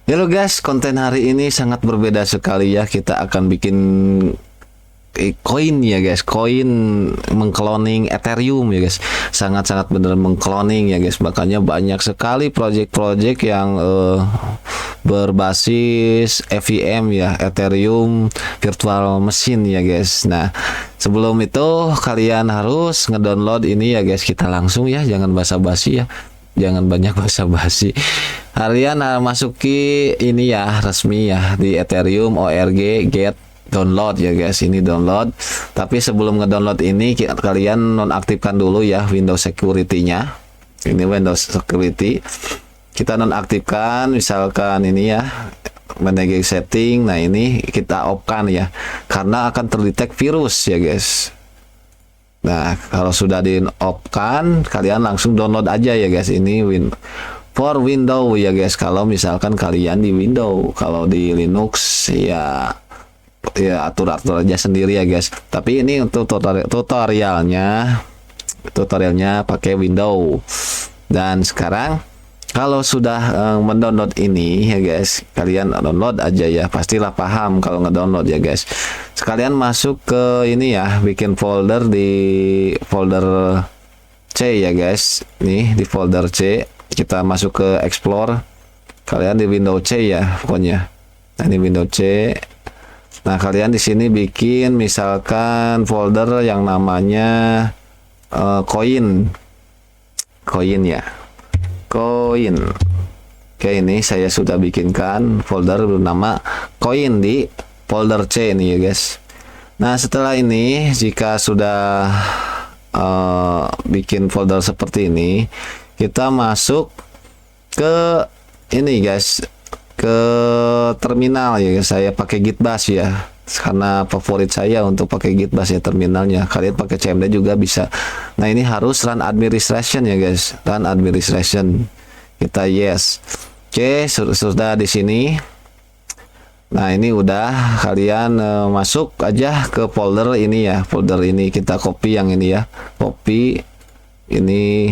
Halo guys, konten hari ini sangat berbeda sekali ya. Kita akan bikin koin ya guys, koin mengkloning Ethereum ya guys. Sangat-sangat bener mengkloning ya guys. Makanya banyak sekali project-project yang berbasis EVM ya, Ethereum Virtual Machine ya guys. Nah, sebelum itu kalian harus ngedownload ini ya guys. Kita langsung ya, jangan basa-basi ya. Jangan banyak basa-basi. Kalian masuki ini ya, resmi ya, di Ethereum org get download ya guys. Ini download, tapi sebelum ngedownload ini kalian nonaktifkan dulu ya Windows security-nya. Ini Windows security kita nonaktifkan, misalkan ini ya, manage setting. Nah, ini kita off-kan ya, karena akan terdetek virus ya guys. Nah, kalau sudah di off-kan, kalian langsung download aja ya guys. Ini for Windows ya guys. Kalau misalkan kalian di Windows, kalau di Linux ya atur-atur aja sendiri ya guys. Tapi ini untuk tutorialnya pakai Windows. Dan sekarang kalau sudah mendownload ini ya guys, kalian download aja ya, pastilah paham kalau ngedownload ya guys. Sekalian masuk ke ini ya, bikin folder di folder C ya guys. Nih di folder C, kita masuk ke explore. Kalian di Windows C ya pokoknya. Nah, ini Windows C. Nah, kalian di sini bikin misalkan folder yang namanya koin ya, koin. Oke, ini saya sudah bikinkan folder bernama koin di folder C ini ya guys. Nah, setelah ini jika sudah bikin folder seperti ini, kita masuk ke ini guys, ke terminal ya guys. Saya pakai Gitbash ya, karena favorit saya untuk pakai Gitbash ya terminalnya. Kalian pakai CMD juga bisa. Nah, ini harus run administration ya guys, run administration. Kita yes. Oke, sudah di sini. Nah, ini udah, kalian masuk aja ke folder ini ya. Folder ini kita copy yang ini ya. Copy ini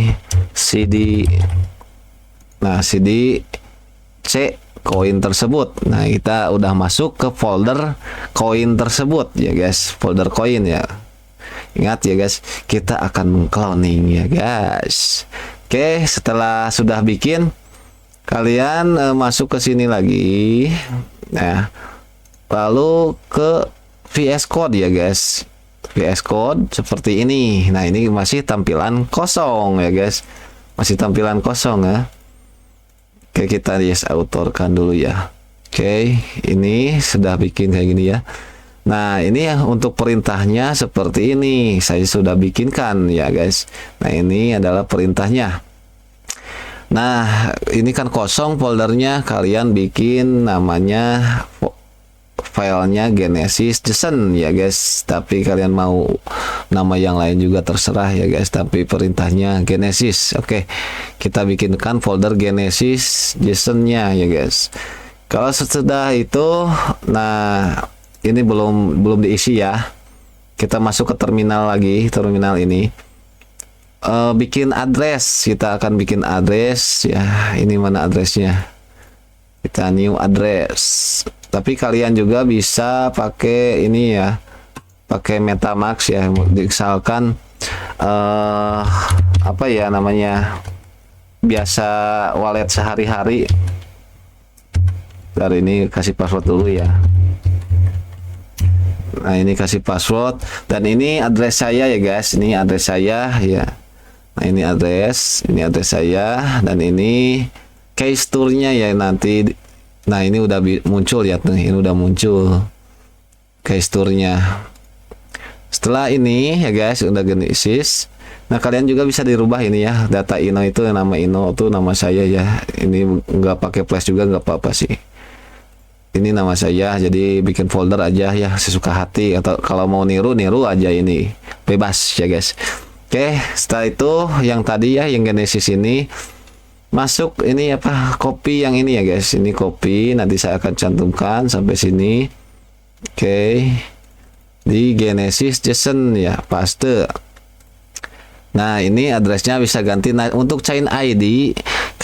CD. Nah, CD C koin tersebut. Nah, kita udah masuk ke folder koin tersebut ya guys, folder koin ya. Ingat ya guys, kita akan mengcloning ya guys. Oke, setelah sudah bikin, kalian masuk ke sini lagi. Nah, lalu ke VS Code ya guys. VS Code seperti ini. Nah, ini masih tampilan kosong ya guys. Masih tampilan kosong ya. Oke, kita yes autorkan dulu ya. Oke, ini sudah bikin kayak gini ya. Nah, ini ya untuk perintahnya seperti ini. Saya sudah bikinkan ya guys. Nah, ini adalah perintahnya. Nah, ini kan kosong foldernya. Kalian bikin namanya, filenya Genesis JSON ya guys. Tapi kalian mau nama yang lain juga terserah ya guys, tapi perintahnya Genesis. Oke, kita bikinkan folder Genesis JSON-nya ya guys. Kalau setelah itu, nah ini belum diisi ya. Kita masuk ke terminal lagi, terminal ini. Bikin address, kita akan bikin address ya. Ini mana addressnya? Kita new address. Tapi kalian juga bisa pakai ini ya, pakai MetaMask ya. Misalkan apa ya namanya, biasa wallet sehari-hari. Dari ini kasih password dulu ya. Nah, ini kasih password, dan ini address saya ya guys. Ini address saya ya. Nah, ini address saya, dan ini case tournya ya nanti. Nah, ini udah muncul ya, nih ini udah muncul case tournya. Setelah ini ya guys, udah Genesis. Nah, kalian juga bisa dirubah ini ya, data ino itu nama ino itu nama saya ya. Ini nggak pakai flash juga nggak apa-apa sih. Ini nama saya, jadi bikin folder aja ya sesuka hati, atau kalau mau niru aja, ini bebas ya guys. Oke, setelah itu yang tadi ya, yang Genesis ini masuk ini apa, copy yang ini ya guys. Ini copy, nanti saya akan cantumkan sampai sini. Oke, di Genesis JSON ya, paste. Nah, ini addressnya bisa ganti. Nah, untuk chain ID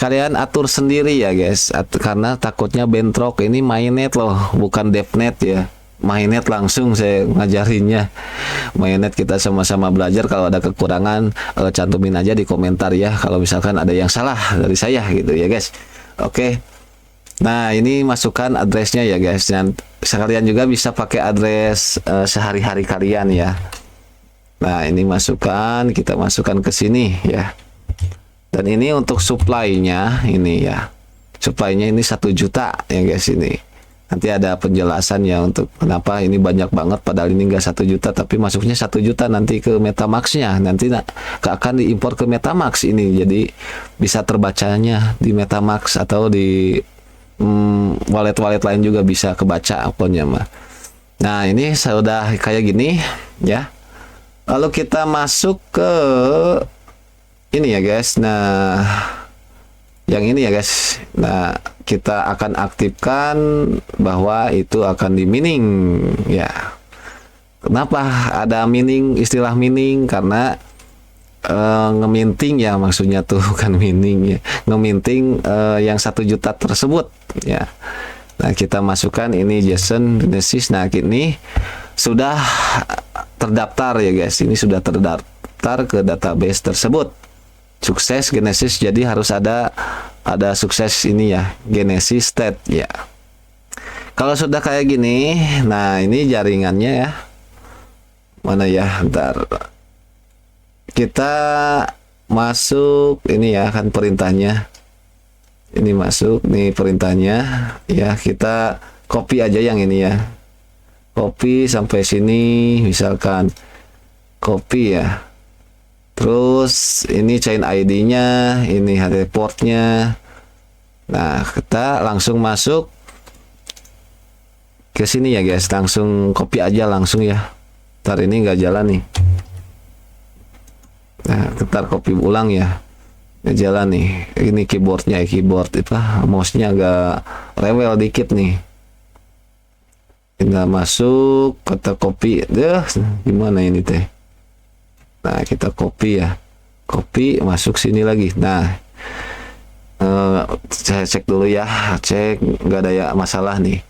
kalian atur sendiri ya guys, karena takutnya bentrok. Ini mainnet loh, bukan devnet ya. Mainnet langsung saya ngajarinnya. Mainnet kita sama-sama belajar. Kalau ada kekurangan cantumin aja di komentar ya, kalau misalkan ada yang salah dari saya gitu ya guys. Oke. Nah, ini masukkan addressnya ya guys. Dan sekalian juga bisa pakai address sehari-hari kalian ya. Nah, ini kita masukkan ke sini ya. Dan ini untuk supply-nya ini ya. Supply-nya ini 1 juta ya guys ini. Nanti ada penjelasan ya untuk kenapa ini banyak banget, padahal ini enggak 1 juta tapi masuknya 1 juta nanti ke Metamax-nya. Nanti akan diimpor ke Metamax ini. Jadi bisa terbacanya di Metamax atau di wallet-wallet lain juga bisa kebaca akunnya mah. Nah, ini sudah kayak gini ya. Lalu kita masuk ke ini ya guys. Nah, yang ini ya guys. Nah, kita akan aktifkan bahwa itu akan di mining ya. Kenapa ada mining, istilah mining? Karena ngeminting ya, maksudnya tuh bukan mining ya, ngeminting yang 1 juta tersebut ya. Nah, kita masukkan ini Jason Genesis. Nah, ini sudah terdaftar ya guys, ini sudah terdaftar ke database tersebut. Sukses Genesis, jadi harus ada sukses ini ya, Genesis state ya. Kalau sudah kayak gini, nah ini jaringannya ya. Mana ya, ntar kita masuk ini ya, kan perintahnya. Ini masuk nih perintahnya ya, kita copy aja yang ini ya. Copy sampai sini misalkan. Copy ya. Terus ini chain ID-nya, ini reportnya. Nah, kita langsung masuk ke sini ya guys, langsung copy aja langsung ya. Ntar ini nggak jalan nih. Nah, ntar copy ulang ya. Nggak jalan nih. Ini keyboard apa? Mouse-nya agak rewel dikit nih. Kita masuk, kita copy. Gimana ini teh? Nah, kita copy ya, copy masuk sini lagi. Nah, saya cek dulu ya, cek nggak ada ya masalah nih.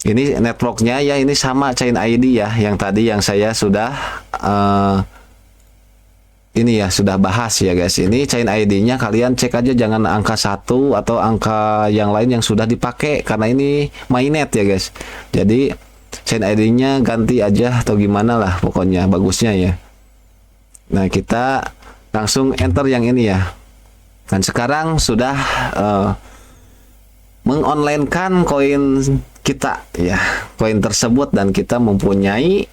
Ini networknya ya, ini sama chain ID ya, yang tadi yang saya sudah ini ya sudah bahas ya guys. Ini chain ID-nya kalian cek aja, jangan angka 1 atau angka yang lain yang sudah dipakai, karena ini mainnet ya guys. Jadi chain ID-nya ganti aja atau gimana lah, pokoknya bagusnya ya. Nah, kita langsung enter yang ini ya. Dan sekarang sudah mengonlinekan koin kita ya, koin tersebut, dan kita mempunyai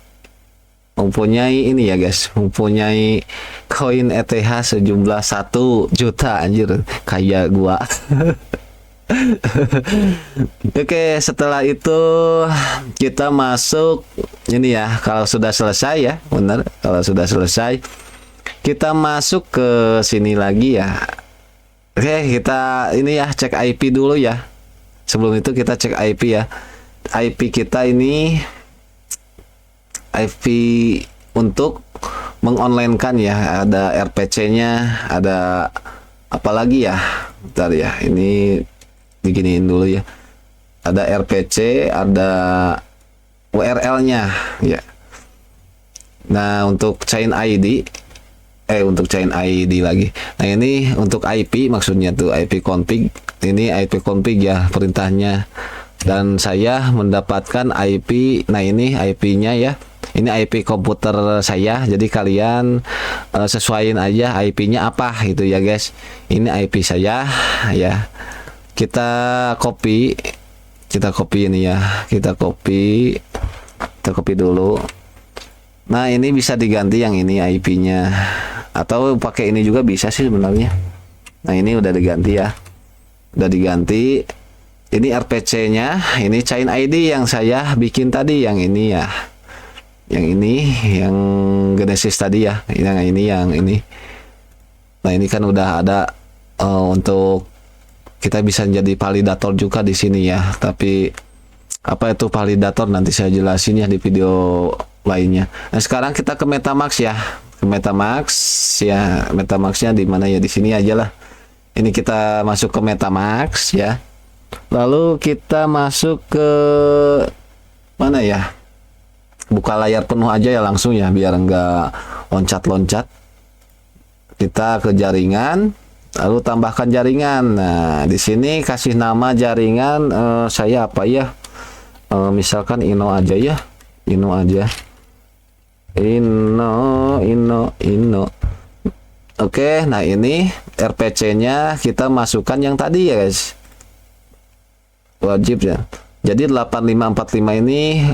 ini ya guys, mempunyai koin ETH sejumlah 1 juta. Anjir, kayak gua. Oke, setelah itu kita masuk ini ya, kalau sudah selesai ya, benar, kalau sudah selesai kita masuk ke sini lagi ya. Oke, kita ini ya cek IP dulu ya. Sebelum itu kita cek IP ya. IP kita ini IP untuk mengonlinekan ya, ada RPC-nya, ada apa lagi ya? Bentar ya, ini diginiin dulu ya. Ada RPC, ada URL-nya ya. Nah, untuk chain ID untuk chain ID lagi. Nah, ini untuk IP, maksudnya tuh IP config. Ini IP config ya perintahnya. Dan saya mendapatkan IP. Nah, ini IP-nya ya. Ini IP komputer saya. Jadi kalian sesuaiin aja IP-nya apa gitu ya guys. Ini IP saya ya. Kita copy ini ya. Kita copy dulu. Nah, ini bisa diganti yang ini IP-nya, atau pakai ini juga bisa sih sebenarnya. Nah, ini udah diganti ya, udah diganti. Ini RPC-nya, ini chain ID yang saya bikin tadi, yang ini ya, yang Genesis tadi ya, yang ini. Nah, ini kan udah ada untuk kita bisa jadi validator juga di sini ya. Tapi apa itu validator nanti saya jelasin ya di video lainnya. Nah, sekarang kita ke Metamax ya. Ke Metamax ya, Metamaxnya di mana ya, di sini aja lah. Ini kita masuk ke MetaMask ya. Lalu kita masuk ke mana ya? Buka layar penuh aja ya langsung ya, biar enggak loncat-loncat. Kita ke jaringan, lalu tambahkan jaringan. Nah, di sini kasih nama jaringan saya apa ya? Misalkan Ino aja ya. Ino aja. Ino. Oke, nah ini RPC-nya kita masukkan yang tadi ya, guys. Wajib ya. Jadi 8545 ini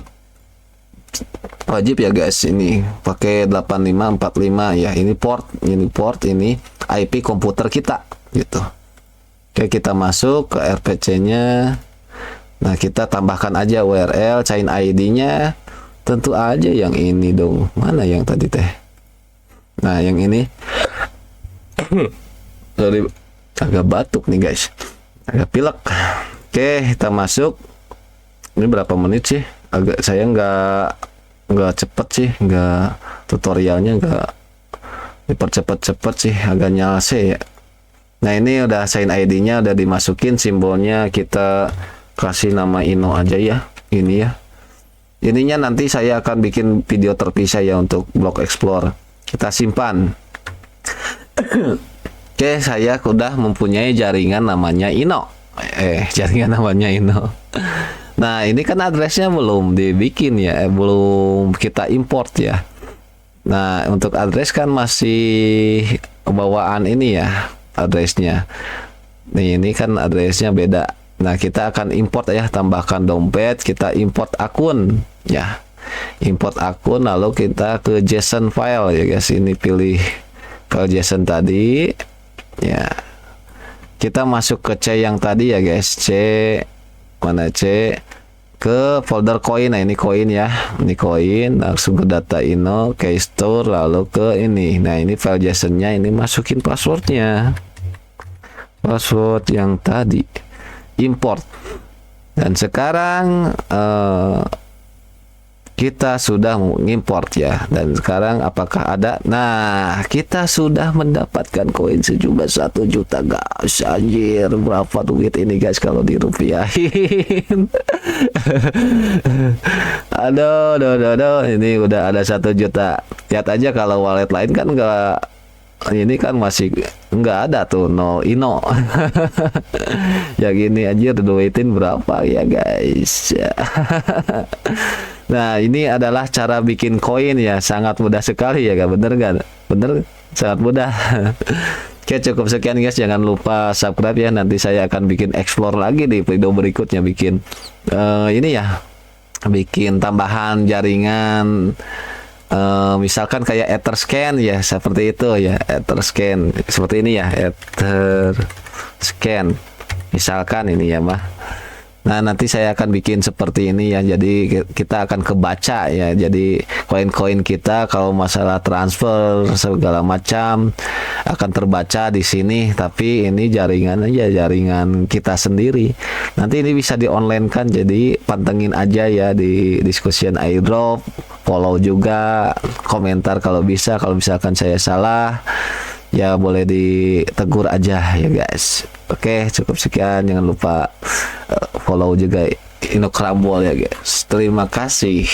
wajib ya guys, ini pakai 8545 ya. Ini port, ini IP komputer kita gitu. Oke, kita masuk ke RPC-nya. Nah, kita tambahkan aja URL, chain ID-nya. Tentu aja yang ini dong. Mana yang tadi teh? Nah, yang ini. Sorry, agak batuk nih guys. Agak pilek. Oke, kita masuk. Ini berapa menit sih? Saya nggak cepet sih, nggak tutorialnya nggak dipercepat-cepat sih, agak nyalase ya. Nah, ini udah sign ID-nya udah dimasukin, simbolnya kita kasih nama Ino aja ya, ini ya. Ininya nanti saya akan bikin video terpisah ya untuk Block Explore. Kita simpan. Oke, saya udah mempunyai jaringan namanya Ino. Jaringan namanya Ino. Nah, ini kan addressnya belum dibikin ya, belum kita import ya. Nah, untuk address kan masih bawaan ini ya, addressnya. Nih, ini kan addressnya beda. Nah, kita akan import ya, tambahkan dompet, kita import akun ya. Import akun, lalu kita ke JSON file ya guys. Ini pilih file JSON tadi ya. Kita masuk ke C yang tadi ya guys. C mana C, ke folder koin. Nah, ini koin ya, ini koin, langsung ke data Ino, keystore, lalu ke ini. Nah, ini file JSON-nya, ini masukin passwordnya, password yang tadi, import. Dan sekarang kita sudah mengimport ya. Dan sekarang apakah ada? Nah, kita sudah mendapatkan koin sejumlah 1 juta guys. Anjir, berapa duit ini guys kalau dirupiahin? aduh, ini udah ada 1 juta. Lihat aja kalau wallet lain kan enggak, ini kan masih enggak ada tuh, no Ino. Ya gini anjir, duitin berapa ya guys. Nah, ini adalah cara bikin koin ya, sangat mudah sekali ya, gak bener kan? Bener, sangat mudah. Oke, cukup sekian guys, jangan lupa subscribe ya, nanti saya akan bikin explore lagi di video berikutnya, bikin ini ya, bikin tambahan jaringan, misalkan kayak Etherscan ya, seperti itu ya, Etherscan seperti ini ya, Etherscan misalkan ini ya mah. Nah, nanti saya akan bikin seperti ini ya, jadi kita akan kebaca ya, jadi koin-koin kita kalau masalah transfer segala macam akan terbaca di sini, tapi ini jaringan aja, jaringan kita sendiri. Nanti ini bisa di online kan, jadi pantengin aja ya di discussion airdrop, follow juga, komentar kalau bisa, kalau misalkan saya salah ya boleh ditegur aja ya guys. Oke, cukup sekian, jangan lupa follow juga Ino Krambol ya guys. Terima kasih.